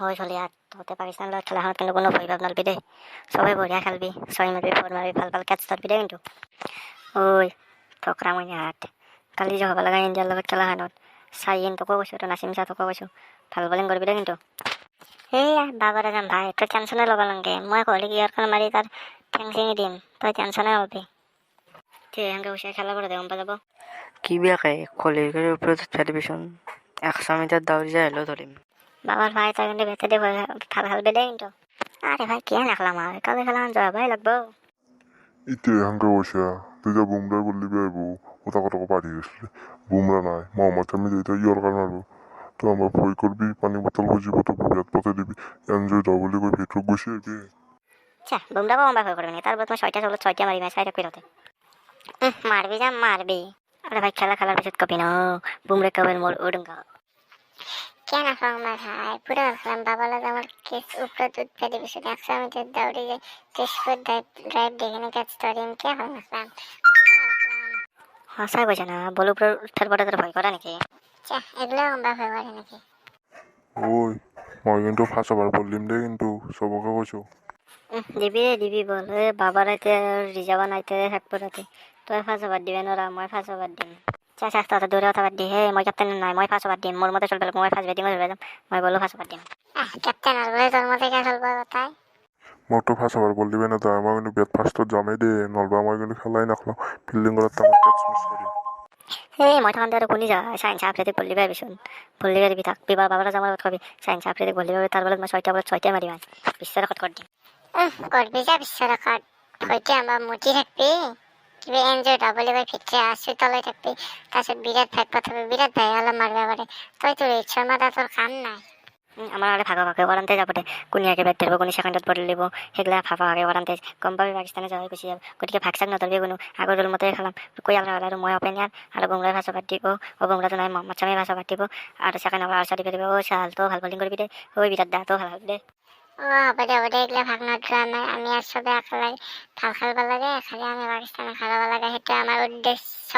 হয় চলি আর তহঁতে পাকিস্তানৰ লগত খেলাখনত কিন্তু কোনো ভয় ভাৱ নলবি দেই চবেই বঢ়িয়া খেলবি 6 মাৰিবি 4 মাৰিবি ভাল ভাল কেটচ ধৰবি দেই কিন্তু ঐ ফকৰা মইনাহঁত কালি যে হ'ব লগা ইণ্ডিয়াৰ লগত খেলাখনত চাইন তোকো কৈছোঁ তই নাচিম চা তোকো কৈছোঁ ভাল বলিং কৰিবি দেই কিন্তু সেয়া বাবাৰ যাম ভাই তই টেনশ্যনে ল'ব নালাগে মই ক'লে কিহৰ মাৰি তাৰ ঠেং চেঙি দিম তই টেনশ্যনে নলবি ঠিক সেনেকৈ কৈছে খেলা পৰা গম পাই যাব কি বেয়াকে কলিৰ ওপৰত উঠাই দিবিচোন 100 মিটাৰ দৌৰি যাই হ'লেও ধৰিম বাবার ভাই তাই কিন্তু বেঁচে দিব ভাল খেলবে দেই কিন্তু আরে ভাই কে নাখলাম আর কালে খেলাম যাবাই লাগবো ইতে হাঙ্কা বসা তুই যা বুমরা বললি বেবু ওটা কত পাঠিয়ে গেছিলি বুমরা নাই মোহাম্মদ আমি যেটা ইয়র্কার মারবো তো আমরা ভয় করবি পানি বোতল বুঝিব তো বিরাট পথে দিবি এনজয় ডবলি করে ভিতরে বসে কি আচ্ছা বুমরা বাবা ভয় করবে না তারপর তোমার 6টা চলো 6টা মারি ম্যাচ সাইড কইরতে মারবি যা মারবি আরে ভাই খেলার পিছত কপি না বুমরা কেবল মোর উড়ঙ্গা কেন আমার ভাই পুরো খেলাম বাবা লাগে আমার কেস উপরে দুধ পেয়ে দিবি শুধু 100 মিটার দৌড়ে যে চেষ্টা ড্রাইভ দেখে না কাজ তরি আমি কে খেলাম হাসাই কইছে না বল উপরে উঠার পরে তোর ভয় করে নাকি আচ্ছা এগুলো আমরা ভয় করে নাকি ওই মই কিন্তু ফার্স্ট ওভার বললিম দে কিন্তু সবকে কইছো দিবি বল বাবার আইতে রিজার্ভ নাইতে থাকবো রাতে তুই ফার্স্ট ওভার দিবেন ওরা মই ফার্স্ট ওভার দিম চাচা তত দূরে কথা বাদ দি হে মই ক্যাপ্টেন নাই মই ফার্স্ট ওভার দিম মোর মতে চলবে মই ফার্স্ট ব্যাটিং করবে মই বলো ফার্স্ট ওভার দিম ক্যাপ্টেন আর বলে তোর মধ্যে কে খেলবো তাই মোর তো ফার্স্ট ওভার বললি না তাই আমার কিন্তু ব্যাট ফার্স্ট জমে দে নলবা মই কিন্তু খেলাই নাখলাম ফিল্ডিং করার তো আমার ক্যাচ মিস করি মই তখন তো কোনি যা সাইন্স আপডেট বললি ভাবিছোন বললি ভাবি থাক বিবার বাবারা জামার কবি সাইন্স আপডেট বললি ভাবি তার বলে মই 6টা বলে 6টা মারি ভাই বিশ্ব রেকর্ড করে দিম করবি যা বিশ্ব রেকর্ড হইতে আমার মুটি থাকবি কিবে এনজয় ডবলি বাই ফিটে আসি তলে থাকবি তারপর বিরাট ভাই প্রথমে বিরাট ভাই হলো মারবে পারে তুই তো রোহিত শর্মা দা তোর কাম নাই আমার আগে ভাগা ভাগে ওরান্তে যাবটে কুনিয়াকে ব্যাট ধরবো কোনি সেকেন্ডত বলে লিব সেগুলা ফাফা ভাগে ওরান্তে কম পাবি পাকিস্তানে যাওয়াই গুছি যাব গতিকে ভাগ চাক নধরবি কোনো আগৰ দল মতে খেলাম কই আমরা আর মই ওপেনার আর বুমরা ভাষা বাদ দিব ও বুমরা তো নাই মোহাম্মদ শামি ভাষা বাদ দিব আর সেকেন্ড ওভার আশা দিব ও শাল তো ভাল বোলিং করবি দে ওই বিরাট দা তো ভাল দে ও বড় বড় এগুলা ভাগ না ড্রামা আমি আর সবে একলাই ভাল খেলবা লাগে খালি আমি পাকিস্তানে খেলাবা লাগে সেটা আমার উদ্দেশ্য